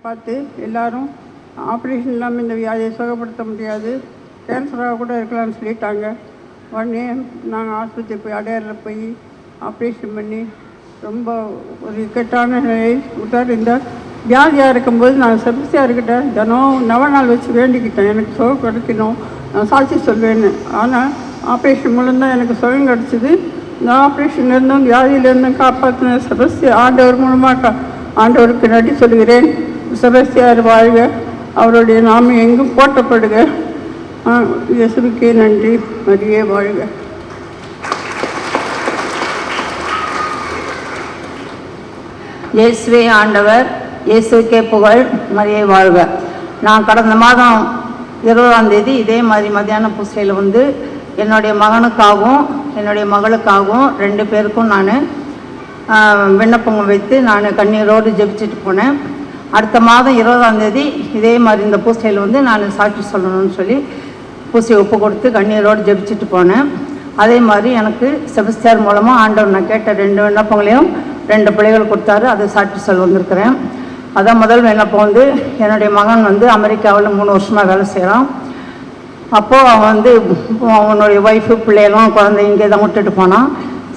பார்த்து எல்லாரும் ஆப்ரேஷன் இல்லாமல் இந்த வியாதியை சுகப்படுத்த முடியாது, கேன்சராக கூட இருக்கலாம்னு சொல்லிட்டாங்க. உடனே நாங்கள் ஆஸ்பத்திரி போய் அடையாறில் போய் ஆப்ரேஷன் பண்ணி ரொம்ப ஒரு இக்கட்டான நிலையை விட்டார். இந்த வியாதியாக இருக்கும்போது நான் செபஸ்தியார்கிட்ட தினம் நவநாள் வச்சு வேண்டிக்கிட்டேன், எனக்கு சுகம் கிடைக்கணும், நான் சாட்சி சொல்வேன்னு. ஆனால் ஆப்ரேஷன் மூலம்தான் எனக்கு சுகம் கிடச்சிது. இந்த ஆப்ரேஷன்லேருந்தும் வியாதியிலேருந்தும் காப்பாற்றின செபஸ்தியார் ஆண்டவர் மூலமாக ஆண்டவருக்கு நன்றி சொல்கிறேன். செபஸ்தியார் வாழ்க, அவருடைய நாமம் எங்கும் போற்றப்படுக. இயேசுவுக்கே நன்றி, மரியே வாழ்க. இயேசுவே ஆண்டவர், இயேசுக்கே புகழ், மரியே வாழ்க. நான் கடந்த மாதம் 20ஆம் தேதி இதே மாதிரி மத்தியான பூசையில் வந்து என்னுடைய மகனுக்காகவும் என்னுடைய மகளுக்காகவும் 2 பேருக்கும் நான் விண்ணப்பங்கள் வைத்து நான் கண்ணீரோடு ஜெபிச்சுட்டு போனேன். அடுத்த மாதம் 20ஆம் தேதி இதே மாதிரி இந்த பூசையில் வந்து நான் சாட்சி சொல்லணும்னு சொல்லி பூசையை ஒப்பு கொடுத்து கண்ணீரோடு ஜெபிச்சுட்டு போனேன். அதே மாதிரி எனக்கு செபஸ்தியார் மூலமாக ஆண்டவர் நான் கேட்ட 2 விண்ணப்பங்களையும் 2 பிள்ளைகள் கொடுத்தாரு. அதை சாட்சி சொல்ல வந்திருக்கிறேன். அதான் முதல் விண்ணப்பம் வந்து என்னுடைய மகன் வந்து அமெரிக்காவில் 3 வருஷமாக வேலை செய்கிறான். அப்போது அவன் வந்து அவனுடைய ஒய்ஃபு பிள்ளையெல்லாம் குழந்தை இங்கே தான் விட்டுட்டு போனான்.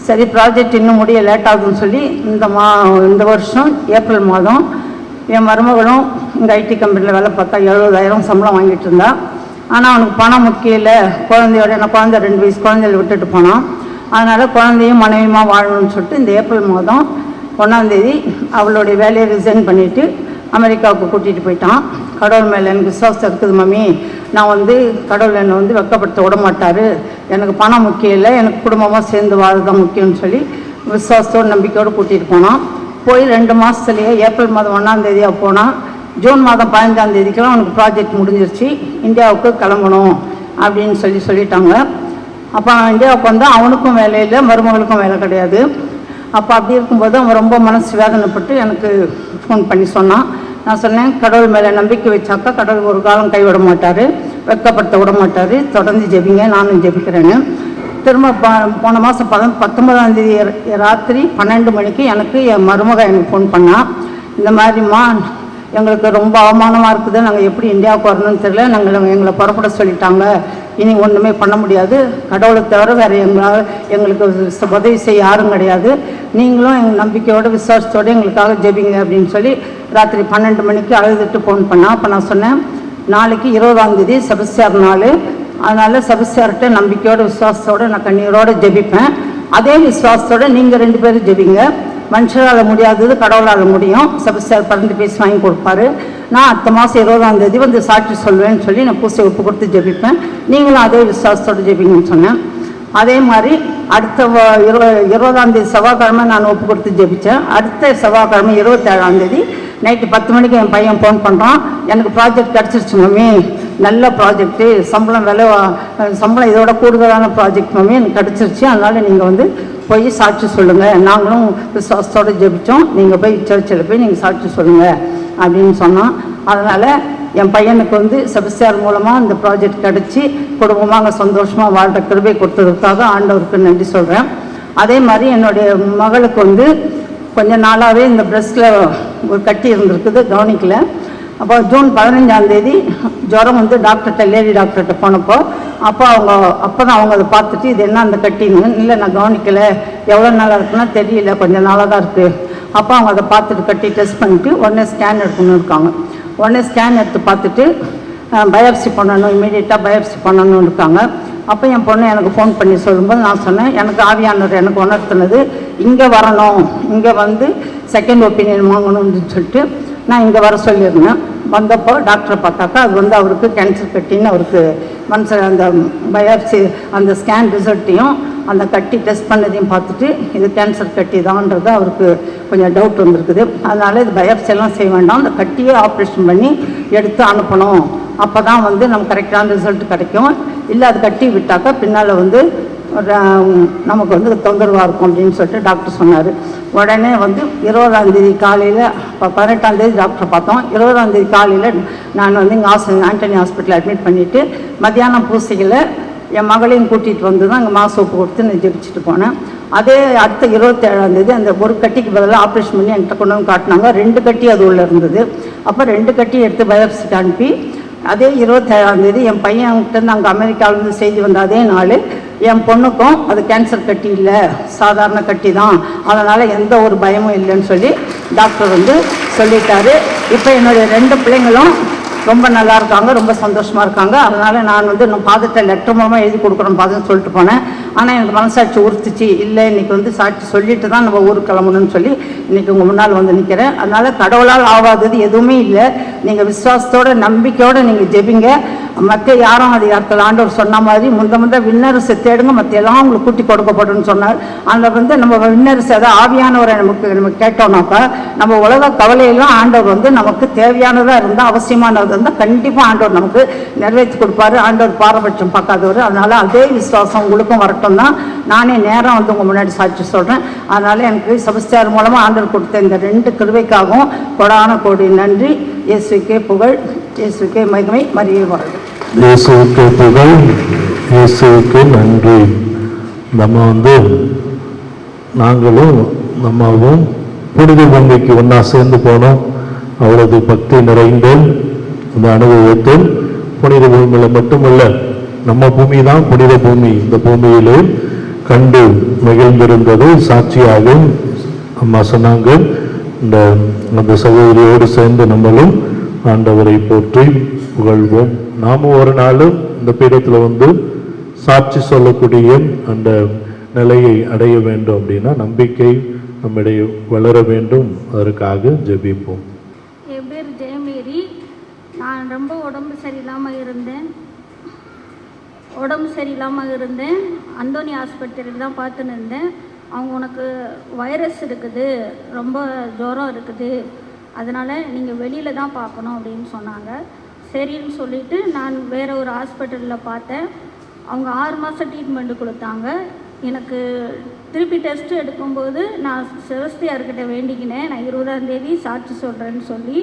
சரி, ப்ராஜெக்ட் இன்னும் முடிய லேட் ஆகுதுன்னு சொல்லி இந்த வருஷம் ஏப்ரல் மாதம் என் மருமகளும் இங்கே ஐடி கம்பெனியில் வேலை பார்த்தா 70,000 சம்பளம் வாங்கிட்டு இருந்தா. ஆனால் அவனுக்கு பணம் முக்கியம் இல்லை, குழந்தையோட என்ன குழந்தை 2 வயசு குழந்தையில விட்டுட்டு போனான். அதனால் குழந்தையும் மனைவியுமா வாழணும்னு சொல்லிட்டு இந்த ஏப்ரல் மாதம் 1ஆம் தேதி அவளுடைய வேலையை ரிசைன் பண்ணிவிட்டு அமெரிக்காவுக்கு கூட்டிகிட்டு போயிட்டான். கடவுள் மேலே எனக்கு விசுவாசம் இருக்குது மம்மி, நான் வந்து கடவுள் என்னை வந்து வெக்கப்படுத்த விட மாட்டார், எனக்கு பணம் முக்கியம் இல்லை, எனக்கு குடும்பமாக சேர்ந்து வாழ்தான் முக்கியம்னு சொல்லி விசுவாசத்தோடு நம்பிக்கையோடு கூட்டிகிட்டு போனான். போய் 2 மாதத்துலேயே ஏப்ரல் மாதம் 1ஆம் தேதியாக போனால் ஜூன் மாதம் 15ஆம் தேதிக்கெல்லாம் அவனுக்கு ப்ராஜெக்ட் முடிஞ்சிருச்சு, இந்தியாவுக்கு கிளம்பணும் அப்படின்னு சொல்லிட்டாங்க. அப்போ நான் இந்தியாவுக்கு வந்தால் அவனுக்கும் வேலை இல்லை, மருமகளுக்கும் வேலை கிடையாது. அப்போ அப்படி இருக்கும்போது அவன் ரொம்ப மனசு வேதனைப்பட்டு எனக்கு ஃபோன் பண்ணி சொன்னான். நான் சொன்னேன், கடவுள் மேலே நம்பிக்கை வச்சாக்கா கடவுள் ஒரு காலம் கைவிட மாட்டார், வெட்கப்படுத்த விட மாட்டார், தொடர்ந்து ஜெபிங்க, நானும் ஜெபிக்கிறேன்னு. திரும்ப போன மாதம் 19ஆம் தேதி ராத்திரி 12 மணிக்கு எனக்கு என் மருமக எனக்கு ஃபோன் பண்ணான். இந்த மாதிரிம்மா எங்களுக்கு ரொம்ப அவமானமாக இருக்குது, நாங்கள் எப்படி இந்தியாவுக்கு வரணும்னு தெரியல, எங்களை புறப்பட சொல்லிட்டாங்க, இனி ஒன்றுமே பண்ண முடியாது, கடவுளை தவிர வேறு எங்களுக்கு உதவி செய்ய யாரும் கிடையாது, நீங்களும் எங்கள் நம்பிக்கையோடு விசுவாசத்தோடு எங்களுக்காக ஜெபிங்க அப்படின்னு சொல்லி ராத்திரி 12 மணிக்கு அழுதுட்டு ஃபோன் பண்ணான். அப்போ நான் சொன்னேன், நாளைக்கு 20ஆம் தேதி செபஸ்தியார் நாள், அதனால் செபஸ்தியார்கிட்ட நம்பிக்கையோடு விசுவாசத்தோடு நான் கண்ணீரோடு ஜெபிப்பேன், அதே விசுவாசத்தோடு நீங்கள் 2 பேரும் ஜெபிங்க, மனுஷரால் முடியாதது கடவுளால் முடியும், செபஸ்தியார் பறந்து பேசி வாங்கி கொடுப்பாரு, நான் அடுத்த மாதம் 20ஆம் தேதி வந்து சாட்சி சொல்வேன்னு சொல்லி நான் பூசை ஒப்பு கொடுத்து ஜெபிப்பேன், நீங்களும் அதே விசுவாசத்தோடு ஜெபிங்கன்னு சொன்னேன். அதே மாதிரி அடுத்த 20ஆம் தேதி செவ்வாய்க்கிழமை நான் ஒப்பு கொடுத்து ஜெபித்தேன். அடுத்த செவ்வாய்க்கிழமை 27ஆம் தேதி நைட்டு 10 மணிக்கு என் பையன் ஃபோன் பண்ணுறான், எனக்கு ப்ராஜெக்ட் கிடச்சிருச்சு மம்மி, நல்ல ப்ராஜெக்ட்டு, சம்பளம் இதோட கூடுதலான ப்ராஜெக்ட் மம்மி எனக்கு கிடச்சிருச்சு, அதனால் நீங்கள் வந்து போய் சாட்சி சொல்லுங்கள், நாங்களும் விசுவாசத்தோடு ஜெபித்தோம், நீங்கள் போய் சர்ச்சில் போய் நீங்கள் சாட்சி சொல்லுங்கள் அப்படின்னு சொன்னான். அதனால் என் பையனுக்கு வந்து செபஸ்தியார் மூலமாக இந்த ப்ராஜெக்ட் கிடச்சி குடும்பமாக சந்தோஷமாக வாழ்கிற கிருபை கொடுத்ததுக்காக ஆண்டவருக்கு நன்றி சொல்கிறேன். அதே மாதிரி என்னுடைய மகளுக்கு வந்து கொஞ்ச நாளாகவே இந்த பிரஸ்ட்டில் ஒரு கட்டி இருந்திருக்குது, கவனிக்கல. அப்போ ஜூன் 15ஆம் தேதி ஜுரம் வந்து லேடி டாக்டர்கிட்ட போனப்போ அப்போ தான் அவங்க அதை பார்த்துட்டு இது என்ன அந்த கட்டின்னு, இல்லை நான் கவனிக்கலை, எவ்வளோ நாளாக இருக்குன்னா தெரியல, கொஞ்சம் நாளாக தான் இருக்குது. அப்போ அவங்க அதை பார்த்துட்டு கட்டி டெஸ்ட் பண்ணிவிட்டு உடனே ஸ்கேன் எடுக்கணும்னு இருக்காங்க. உடனே ஸ்கேன் எடுத்து பார்த்துட்டு பயாப்சி பண்ணணும், இமீடியட்டாக பயாப்சி பண்ணணும்னு இருக்காங்க. அப்போ என் பொண்ணு எனக்கு ஃபோன் பண்ணி சொல்லும்போது நான் சொன்னேன், எனக்கு ஆவியானவர் எனக்கு உணர்த்தினது இங்கே வரணும், இங்கே வந்து செகண்ட் ஒப்பீனியன் வாங்கணும்னு சொல்லிட்டு நான் இங்கே வர சொல்லியிருந்தேன். வந்தப்போ டாக்டரை பார்த்தாக்கா அது வந்து அவருக்கு கேன்சர் கட்டின்னு அவருக்கு அந்த பயாப்சி அந்த ஸ்கேன் ரிசல்ட்டையும் அந்த கட்டி டெஸ்ட் பண்ணதையும் பார்த்துட்டு இது கேன்சர் கட்டி தான்ன்றது அவருக்கு கொஞ்சம் டவுட் வந்துருக்குது. அதனால் இது பயாப்சியெல்லாம் செய்ய வேண்டாம், அந்த கட்டியே ஆப்ரேஷன் பண்ணி எடுத்து அனுப்பணும், அப்போ தான் வந்து நமக்கு கரெக்டான ரிசல்ட் கிடைக்கும், இல்லை அது கட்டி விட்டாக்கா பின்னால் வந்து நமக்கு வந்து தொந்தரவாக இருக்கும் அப்படின்னு சொல்லிட்டு டாக்டர் சொன்னார். உடனே வந்து 20ஆம் தேதி காலையில் 18ஆம் தேதி டாக்டரை பார்த்தோம். 20ஆம் தேதி காலையில் நான் வந்து இங்கே ஆண்டனி ஹாஸ்பிட்டலில் அட்மிட் பண்ணிவிட்டு மத்தியானம் பூசையில் என் மகளையும் கூட்டிகிட்டு வந்து தான் அங்கே மாசோப்பு கொடுத்து நான் ஜெபிச்சுட்டு போனேன். அதே அடுத்த 27ஆம் தேதி அந்த ஒரு கட்டிக்கு பதிலாக ஆப்ரேஷன் பண்ணி என்கிட்ட கொண்டு வந்து காட்டினாங்க. 2 கட்டி அது உள்ளே இருந்தது. அப்போ 2 கட்டி எடுத்து பயோப்சிக்கு அனுப்பி அதே 27ஆம் தேதி என் பையன்கிட்டேருந்து அங்கே அமெரிக்காவிலேருந்து செய்தி வந்த அதே நாள் என் பொண்ணுக்கும் அது கேன்சர் கட்டி இல்லை, சாதாரண கட்டி தான், அதனால் எந்த ஒரு பயமும் இல்லைன்னு சொல்லி டாக்டர் வந்து சொல்லிட்டாரு. இப்போ என்னுடைய 2 பிள்ளைங்களும் ரொம்ப நல்லா இருக்காங்க, ரொம்ப சந்தோஷமாக இருக்காங்க. அதனால் நான் வந்து இன்னும் பாதத்தை லெட்டர் மூலமாக எழுதி கொடுக்குறோம் பாதன்னு சொல்லிட்டு போனேன். ஆனால் எனக்கு மனசாட்சி உறுத்துச்சு, இல்லை இன்றைக்கி வந்து சாட்சி சொல்லிட்டு தான் நம்ம ஊருக்கு கிளம்பணும்னு சொல்லி இன்றைக்கி உங்கள் முன்னால் வந்து நிற்கிறேன். அதனால் கடவுளால் ஆகாதது எதுவுமே இல்லை. நீங்கள் விசுவாசத்தோட நம்பிக்கையோடு நீங்கள் ஜெபிங்க. மற்ற யாரும் அதிகாரத்தில் ஆண்டவர் சொன்ன மாதிரி முந்த விண்ணரசு தேடுங்க, மற்ற எல்லாம் உங்களுக்கு கூட்டி கொடுக்கப்படும் சொன்னார். அந்த வந்து நம்ம விண்ணரசு அதாவது ஆவியானவரை நம்ம கேட்டோம்னாக்கா நம்ம உலக கவலையெல்லாம் ஆண்டவர் வந்து நமக்கு தேவையானதாக இருந்தால் அவசியமானது இருந்தால் கண்டிப்பாக ஆண்டவர் நமக்கு நிறைவேற்றி கொடுப்பாரு. ஆண்டவர் பாரபட்சம் பார்க்காதவர். அதனால் அதே விசுவாசம் உங்களுக்கும் வரட்டும் தான் நானே நேரம் வந்து உங்கள் முன்னாடி சாட்சி சொல்கிறேன். அதனால் எனக்கு செபஸ்தியார் மூலமாக ஆண்டவர் கொடுத்த இந்த 2 கிருபைக்காகவும் கொடான கோடி நன்றி. இயேசுக்கே புகழ், இயேசுக்கே மகிமை, மரியே வாழ்க. இயேசுவுக்கு புகழ், இயேசுவுக்கு நன்றி. நம்ம வந்து நாங்களும் நம்மவும் புனித பூமிக்கு ஒன்றா சேர்ந்து போனோம். அவரது பக்தி நிறைந்த இந்த அனுபவத்தில் புனித பூமியில் மட்டுமல்ல, நம்ம பூமி தான் புனித பூமி, இந்த பூமியிலே கண்டு மகிழ்ந்திருந்தது சாட்சியாக அம்மா சொன்னாங்க. அந்த சகோதரியோடு சேர்ந்து நம்மளும் ஆண்டவரை போற்றி புகழ்வோம். நாமும் ஒரு நாளும் இந்த பீடத்தில் வந்து சாட்சி சொல்லக்கூடிய அந்த நிலையை அடைய வேண்டும் அப்படின்னா நம்பிக்கை நம்மிடையே வளர வேண்டும். அதற்காக ஜெபிப்போம். என் பேர் ஜெயமேரி. நான் ரொம்ப உடம்பு சரியில்லாமல் இருந்தேன். அந்தோனி ஆஸ்பத்திரியில் தான் பார்த்துன்னு இருந்தேன். அவங்க உனக்கு வைரஸ் இருக்குது, ரொம்ப ஜுரம் இருக்குது, அதனால் நீங்கள் வெளியில் தான் பார்க்கணும் அப்படின்னு சொன்னாங்க. சரின்னு சொல்லிவிட்டு நான் வேறு ஒரு ஹாஸ்பிட்டலில் பார்த்தேன். அவங்க 6 மாதம் ட்ரீட்மெண்ட்டு கொடுத்தாங்க. எனக்கு திருப்பி டெஸ்ட்டு எடுக்கும்போது நான் செபஸ்தியார்கிட்ட வேண்டிக்கினேன், நான் 20ஆம் தேதி சாட்சி சொல்கிறேன்னு சொல்லி.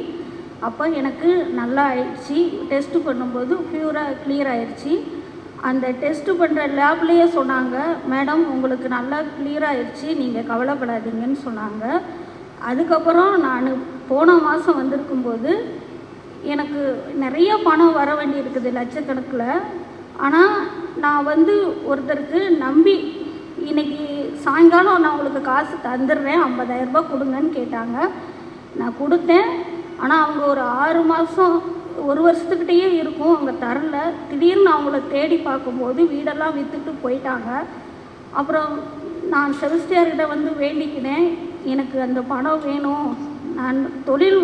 அப்போ எனக்கு நல்லா ஆயிடுச்சு. டெஸ்ட்டு பண்ணும்போது ப்யூராக கிளியர் ஆயிடுச்சு. அந்த டெஸ்ட்டு பண்ணுற லேப்லேயே சொன்னாங்க, மேடம் உங்களுக்கு நல்லா கிளியர் ஆயிடுச்சு, நீங்கள் கவலைப்படாதீங்கன்னு சொன்னாங்க. அதுக்கப்புறம் நான் போன மாதம் வந்திருக்கும்போது எனக்கு நிறைய பணம் வர வேண்டி இருக்குது, லட்சக்கணக்கில். ஆனால் நான் வந்து ஒருத்தருக்கு நம்பி இன்றைக்கி சாயங்காலம் நான் உங்களுக்கு காசு தந்துடுறேன், 50,000 ரூபாய் கொடுங்கன்னு கேட்டாங்க. நான் கொடுத்தேன். ஆனால் அவங்க ஒரு 6 மாதம் 1 வருஷத்துக்கிட்டேயே இருக்கும் அவங்க தரல. திடீர்னு அவங்கள தேடி பார்க்கும்போது வீடெல்லாம் விற்றுட்டு போயிட்டாங்க. அப்புறம் நான் செபஸ்தியார்கிட்ட வந்து வேண்டிக்கினேன், எனக்கு அந்த பணம் வேணும், நான் தொழில்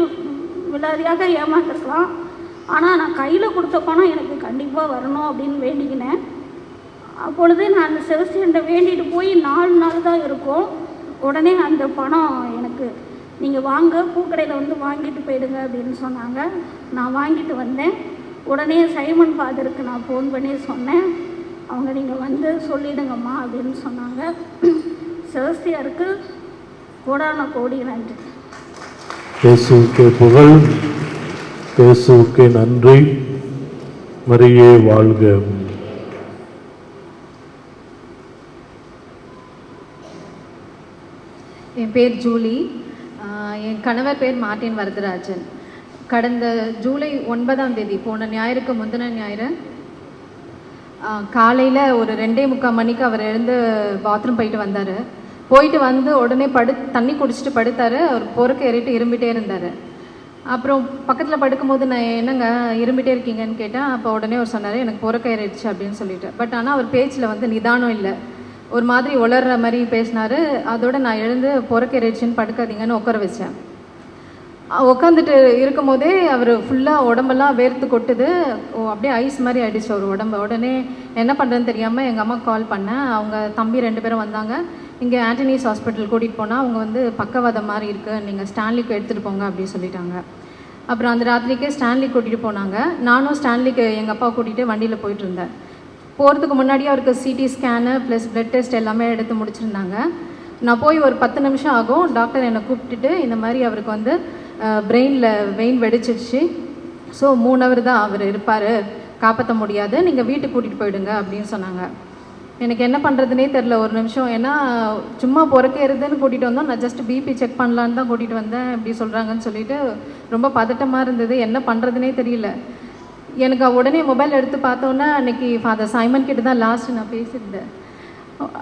விலாதியாக ஏமாத்திருக்கலாம், ஆனால் நான் கையில் கொடுத்த பணம் எனக்கு கண்டிப்பாக வரணும் அப்படின்னு வேண்டிக்கினேன். அப்பொழுது நான் செபஸ்தியார்கிட்ட வேண்டிட்டு போய் 4 நாள் தான் இருக்கும். உடனே அந்த பணம் எனக்கு நீங்கள் வாங்க பூக்கடையில் வந்து வாங்கிட்டு போயிடுங்க அப்படின்னு சொன்னாங்க. நான் வாங்கிட்டு வந்தேன். உடனே சைமன் ஃபாதருக்கு நான் ஃபோன் பண்ணி சொன்னேன். அவங்க நீங்கள் வந்து சொல்லிடுங்கம்மா அப்படின்னு சொன்னாங்க. செபஸ்தியாருக்கு கோடான கோடி நன்றி. இயேசுவுக்கு புகழ், இயேசுவுக்கு நன்றி. மரியே வாழ்க. என் பேர் ஜூலி. என் கணவர் பேர் மார்ட்டின் வரதராஜன். கடந்த ஜூலை 9ஆம் தேதி போன ஞாயிறுக்கு முந்தின ஞாயிறு காலையில் ஒரு 2:45 மணிக்கு அவர் எழுந்து பாத்ரூம் போயிட்டு வந்தார். போயிட்டு வந்து உடனே தண்ணி குடிச்சிட்டு படுத்தார். அவர் பொறுக்க ஏறிட்டு இரும்பிட்டே இருந்தார். அப்புறம் பக்கத்தில் படுக்கும்போது நான் என்னங்க இரும்பிட்டே இருக்கீங்கன்னு கேட்டேன். அப்போ உடனே அவர் சொன்னார், எனக்கு பொறுக்க ஏறிடுச்சு அப்படின்னு சொல்லிட்டு. பட் ஆனால் அவர் பேச்சில் வந்து நிதானம் இல்லை, ஒரு மாதிரி உளர்ற மாதிரி பேசினார். அதோடு நான் எழுந்து பொறுக்க ஏறிடுச்சின்னு படுக்காதீங்கன்னு உட்கார வச்சேன். உட்காந்துட்டு இருக்கும் போதே அவர் ஃபுல்லாக உடம்பெல்லாம் வேர்த்து கொட்டுது, அப்படியே ஐஸ் மாதிரி ஆகிடுச்சு அவர் உடம்பு. உடனே என்ன பண்ணுறதுன்னு தெரியாமல் எங்கள் அம்மாவுக்கு கால் பண்ணேன். அவங்க தம்பி 2 பேரும் வந்தாங்க. இங்கே ஆண்டனிஸ் ஹாஸ்பிட்டல் கூட்டிகிட்டு போனால் அவங்க வந்து பக்கவாதம் மாதிரி இருக்குது, நீங்கள் ஸ்டான்லிக்கு எடுத்துகிட்டு போங்க அப்படின்னு சொல்லிட்டாங்க. அப்புறம் அந்த ராத்திரிக்கே ஸ்டான்லி கூட்டிகிட்டு போனாங்க. நானும் ஸ்டான்லிக்கு எங்கள் அப்பா கூட்டிகிட்டு வண்டியில் போயிட்டு இருந்தேன். போகிறதுக்கு முன்னாடியே அவருக்கு CT scan plus blood test எல்லாமே எடுத்து முடிச்சிருந்தாங்க. நான் போய் ஒரு 10 நிமிஷம் ஆகும். டாக்டர் என்னை கூப்பிட்டுட்டு இந்த மாதிரி அவருக்கு வந்து பிரெயினில் வெயின் வெடிச்சிடுச்சு, ஸோ 3 ஹவர் தான் அவர் இருப்பார், காப்பாற்ற முடியாது, நீங்கள் வீட்டுக்கு கூட்டிகிட்டு போயிடுங்க அப்படின்னு சொன்னாங்க. எனக்கு என்ன பண்ணுறதுனே தெரில ஒரு நிமிஷம். ஏன்னா சும்மா பொறுக்கேறுதுன்னு கூட்டிகிட்டு வந்தோம், நான் ஜஸ்ட் பிபி செக் பண்ணலான்னு தான் கூட்டிகிட்டு வந்தேன், இப்படி சொல்கிறாங்கன்னு சொல்லிட்டு ரொம்ப பதட்டமாக இருந்தது, என்ன பண்ணுறதுனே தெரியல. எனக்கு உடனே மொபைல் எடுத்து பார்த்தோன்னா அன்றைக்கி ஃபாதர் சைமன் கிட்ட தான் லாஸ்ட்டு நான் பேசியிருந்தேன்.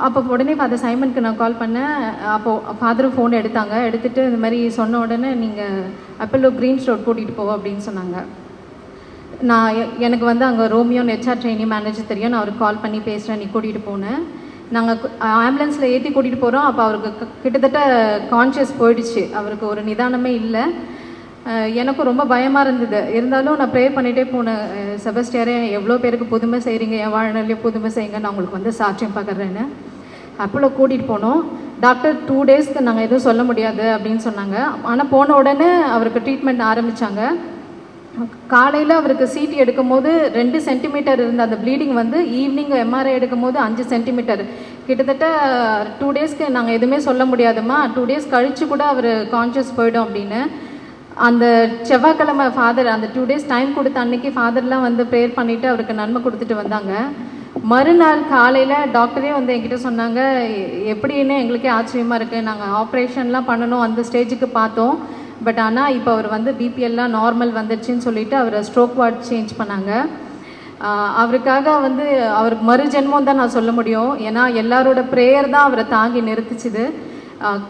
அப்போ உடனே ஃபாதர் சைமனுக்கு நான் கால் பண்ணேன். அப்போது ஃபாதரும் ஃபோன் எடுத்தாங்க. எடுத்துகிட்டு இந்த மாதிரி சொன்ன உடனே நீங்கள் அப்பல்லோ க்ரீன் ஸ்டோர் கூட்டிகிட்டு போவோம் அப்படின்னு சொன்னாங்க. நான் எனக்கு வந்து அங்கே ரோமியோன்னு ஹெச்ஆர் ட்ரெயினிங் மேனேஜர் தெரியும். நான் அவருக்கு கால் பண்ணி பேசுகிறேன், நீ கூட்டிகிட்டு போனேன். நாங்கள் ஆம்புலன்ஸில் ஏற்றி கூட்டிகிட்டு போகிறோம். அப்போ அவருக்கு கிட்டத்தட்ட கான்ஷியஸ் போயிடுச்சு. அவருக்கு ஒரு நிதானமே இல்லை. எனக்கும் ரொம்ப பயமாக இருந்தது. இருந்தாலும் நான் ப்ரே பண்ணிகிட்டே போனேன், செபஸ்டியாரே எவ்வளோ பேருக்கு புதுமை செய்கிறீங்க, என் வாழ்நாளிலே புதுமை செய்யுங்க, நான் உங்களுக்கு வந்து சாட்சியம் பார்க்குறேன்னு. அப்போல கூட்டிகிட்டு போனோம். டாக்டர் 2 டேஸ்க்கு நாங்கள் எதுவும் சொல்ல முடியாது அப்படின்னு சொன்னாங்க. ஆனால் போன உடனே அவருக்கு ட்ரீட்மெண்ட் ஆரம்பித்தாங்க. காலையில் அவருக்கு சிடி எடுக்கும் போது 2 சென்டிமீட்டர் இருந்த அந்த ப்ளீடிங் வந்து ஈவினிங் எம்ஆர்ஐ எடுக்கும் போது 5 சென்டிமீட்டர். கிட்டத்தட்ட 2 டேஸ்க்கு நாங்கள் எதுவுமே சொல்ல முடியாதுமா, 2 டேஸ் கழித்து கூட அவர் கான்ஷியஸ் போயிடும் அப்படின்னு. அந்த செவ்வாய்க்கிழமை ஃபாதர் அந்த 2 டேஸ் டைம் கொடுத்த அன்னைக்கு ஃபாதர்லாம் வந்து ப்ரேயர் பண்ணிவிட்டு அவருக்கு நன்மை கொடுத்துட்டு வந்தாங்க. மறுநாள் காலையில் டாக்டரே வந்து என்கிட்ட சொன்னாங்க, எப்படின்னு எங்களுக்கே ஆச்சரியமாக இருக்குது, நாங்கள் ஆப்ரேஷன்லாம் பண்ணணும் அந்த ஸ்டேஜுக்கு பார்த்தோம், பட் ஆனால் இப்போ அவர் வந்து பிபிஎல்லாம் நார்மல் வந்துடுச்சுன்னு சொல்லிவிட்டு அவரை ஸ்ட்ரோக் வார்ட் சேஞ்ச் பண்ணாங்க. அவருக்காக வந்து அவருக்கு மறுஜென்மம் தான் நான் சொல்ல முடியும். ஏன்னா எல்லாரோட ப்ரேயர் தான் அவரை தாங்கி நிறுத்திச்சுது.